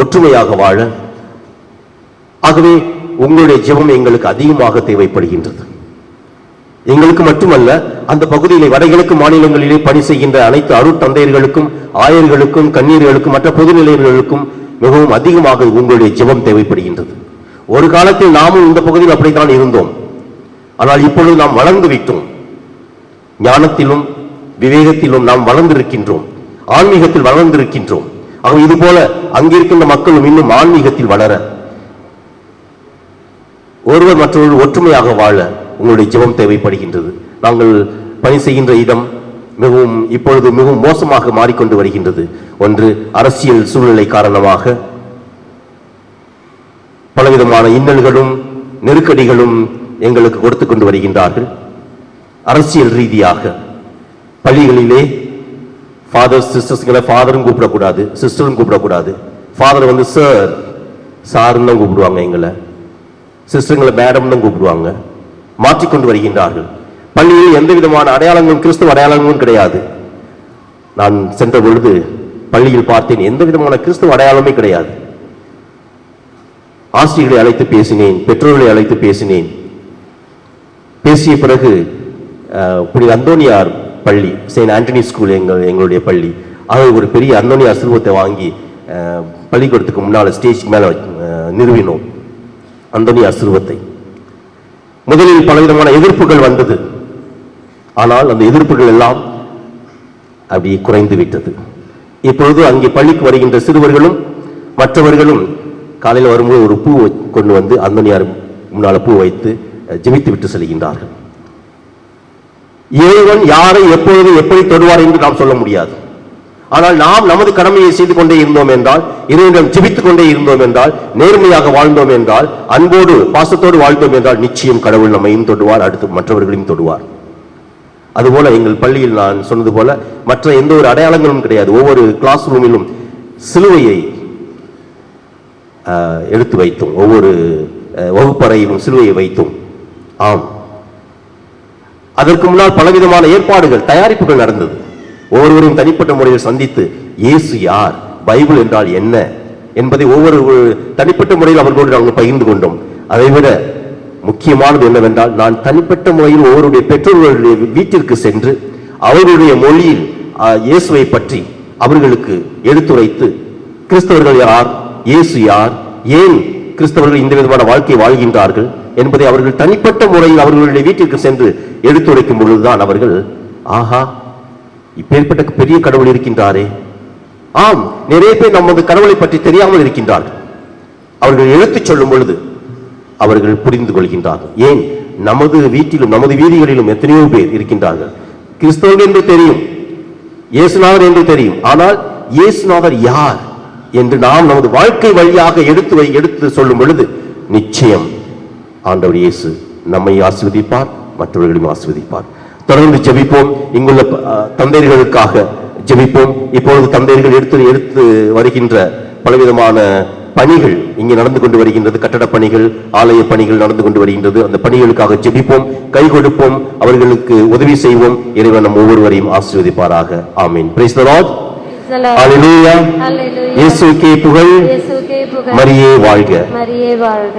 ஒற்றுமையாக வாழ. ஆகவே உங்களுடைய ஜெபம் எங்களுக்கு அதிகமாக தேவைப்படுகின்றது. எங்களுக்கு மட்டுமல்ல, அந்த பகுதியிலே வடகிழக்கு மாநிலங்களிலே பணி செய்கின்ற அனைத்து அருட்தந்தையர்களுக்கும், ஆயர்களுக்கும், கன்னியர்களுக்கும், மற்ற பொதுநிலையர்களுக்கும் மிகவும் அதிகமாக உங்களுடைய ஜெபம் தேவைப்படுகின்றது. ஒரு காலத்தில் நாமும் இந்த பகுதியில் அப்படித்தான் இருந்தோம். ஆனால் இப்பொழுது நாம் வளர்ந்து விட்டோம். ஞானத்திலும் விவேகத்திலும் நாம் வளர்ந்திருக்கின்றோம், ஆன்மீகத்தில் வளர்ந்திருக்கின்றோம். ஆக இது போல அங்கிருக்கின்ற மக்களும் இன்னும் ஆன்மீகத்தில் வளர, ஒருவர் மற்றொரு ஒற்றுமையாக வாழ உங்களுடைய ஜெபம் தேவைப்படுகின்றது. நாங்கள் பணி செய்கின்ற இடம் இப்பொழுது மிகவும் மோசமாக மாறிக்கொண்டு வருகின்றது. ஒன்று, அரசியல் சூழ்நிலை காரணமாக பலவிதமான இன்னல்களும் நெருக்கடிகளும் எங்களுக்கு கொடுத்து கொண்டு வருகின்றார்கள். அரசியல் ரீதியாக பள்ளிகளிலே ஃபாதர் சிஸ்டர்ஸ்களை ஃபாதரும் கூப்பிடக்கூடாது, சிஸ்டரும் கூப்பிடக்கூடாது. ஃபாதர் வந்து சார் சாருன்னு தான் கூப்பிடுவாங்க, எங்களை சிஸ்டர்களை மேடம் தான் கூப்பிடுவாங்க. மாற்றிக்கொண்டு வருகின்றார்கள். பள்ளியில் எந்த விதமான அடையாளங்களும் கிறிஸ்துவ அடையாளங்களும் கிடையாது. நான் சென்ற பொழுது பள்ளியில் பார்த்தேன், எந்த விதமான கிறிஸ்துவ அடையாளமே கிடையாது. ஆசிரியர்களை அழைத்து பேசினேன், பெற்றோர்களை அழைத்து பேசினேன். பேசிய பிறகு புனித அந்தோனியார் பள்ளி, செயின்ட் ஆண்டனி ஸ்கூல் எங்களுடைய பள்ளி, அது ஒரு பெரிய அந்தோனியார் சிலுவத்தை வாங்கி பள்ளிக்கூடத்துக்கு முன்னால் ஸ்டேஜ் மேலே நிறுவினோம். அந்தோனியார் சிலுவத்தை முதலில் பலவிதமான எதிர்ப்புகள் வந்தது. ஆனால் அந்த எதிர்ப்புகள் எல்லாம் அப்படியே குறைந்து விட்டது. இப்பொழுது அங்கே பள்ளிக்கு வருகின்ற சிறுவர்களும் மற்றவர்களும் காலையில் வரும்போது ஒரு பூ கொண்டு வந்து அந்தோனியார் முன்னால் பூ வைத்து ஜெபித்து விட்டு செல்கின்றார்கள். இறைவன் யாரை எப்பொழுது எப்படி தொடுவார் என்று நாம் சொல்ல முடியாது. ஆனால் நாம் நமது கடமையை செய்து கொண்டே இருந்தோம் என்றால், இறைவனிடம் ஜெபித்துக் கொண்டே இருந்தோம் என்றால், நேர்மையாக வாழ்ந்தோம் என்றால், அன்போடு பாசத்தோடு வாழ்ந்தோம் என்றால், நிச்சயம் கடவுள் நம்மையும் தொடுவார், அடுத்து மற்றவர்களையும் தொடுவார். அதுபோல எங்கள் பள்ளியில் நான் சொன்னது போல மற்ற எந்த ஒரு அடையாளங்களும் கிடையாது. ஒவ்வொரு கிளாஸ் ரூமிலும் சிலுவையை எடுத்து வைத்தோம். ஒவ்வொரு வகுப்பறையிலும் சிலுவையை வைத்தோம். ஆம், அதற்கு முன்னால் பலவிதமான ஏற்பாடுகள், தயாரிப்புகள் நடந்தது. ஒவ்வொருவரையும் தனிப்பட்ட முறையில் சந்தித்து இயேசு யார், பைபிள் என்றால் என்ன என்பதை ஒவ்வொரு தனிப்பட்ட முறையில் அவர்களோடு நாங்கள் பகிர்ந்து கொண்டோம். அதைவிட முக்கியமானது என்னவென்றால், நான் தனிப்பட்ட முறையில் ஒவ்வொருடைய பெற்றோர்களுடைய வீட்டிற்கு சென்று அவர்களுடைய மொழியில் இயேசுவை பற்றி அவர்களுக்கு எடுத்துரைத்து, கிறிஸ்தவர்கள் யார், இயேசு யார், ஏன் கிறிஸ்தவர்கள் இந்த விதமான வாழ்க்கை வாழ்கின்றார்கள் என்பதை அவர்கள் தனிப்பட்ட முறையில் அவர்களுடைய வீட்டிற்கு சென்று எடுத்துரைக்கும் பொழுதுதான் அவர்கள், ஆஹா, இப்பேற்பட்ட பெரிய கடவுள் இருக்கின்றாரே. ஆம், நிறைய பேர் நமது கடவுளை பற்றி தெரியாமல் இருக்கின்றார்கள். அவர்கள் எடுத்துச் சொல்லும் பொழுது அவர்கள் புரிந்து கொள்கின்றார்கள். ஏன், நமது வீட்டிலும் நமது வீதிகளிலும் எத்தனையோ பேர் இருக்கின்றார்கள், கிறிஸ்தவர்கள் என்று தெரியும், இயேசுநாதர் என்று தெரியும். ஆனால் இயேசுநாதர் யார் என்று நாம் நமது வாழ்க்கை வழியாக எடுத்து சொல்லும் பொழுது நிச்சயம் ஆண்டவர் இயேசு நம்மை ஆசீர்வதிப்பார், மற்றவர்களையும் ஆசீர்வதிப்பார். தொடர்ந்து ஜெபிப்போம். இங்குள்ள தந்தையர்களுக்காக ஜெபிப்போம். இப்பொழுது தந்தையர்கள் எடுத்து வருகின்ற பலவிதமான பணிகள் இங்கே நடந்து கொண்டு வருகின்றது. கட்டட பணிகள், ஆலய பணிகள் நடந்து கொண்டு வருகின்றது. அந்த பணிகளுக்காக ஜெபிப்போம், கை கொடுப்போம், அவர்களுக்கு உதவி செய்வோம். இறைவன் நம் ஒவ்வொருவரையும் ஆசீர்வதிப்பாராக. ஆமீன். Praise the lord. ஹல்லேலூயா. இயேசுவுக்கே புகழ். மரியே வாழ்க. மரியே வாழ்க.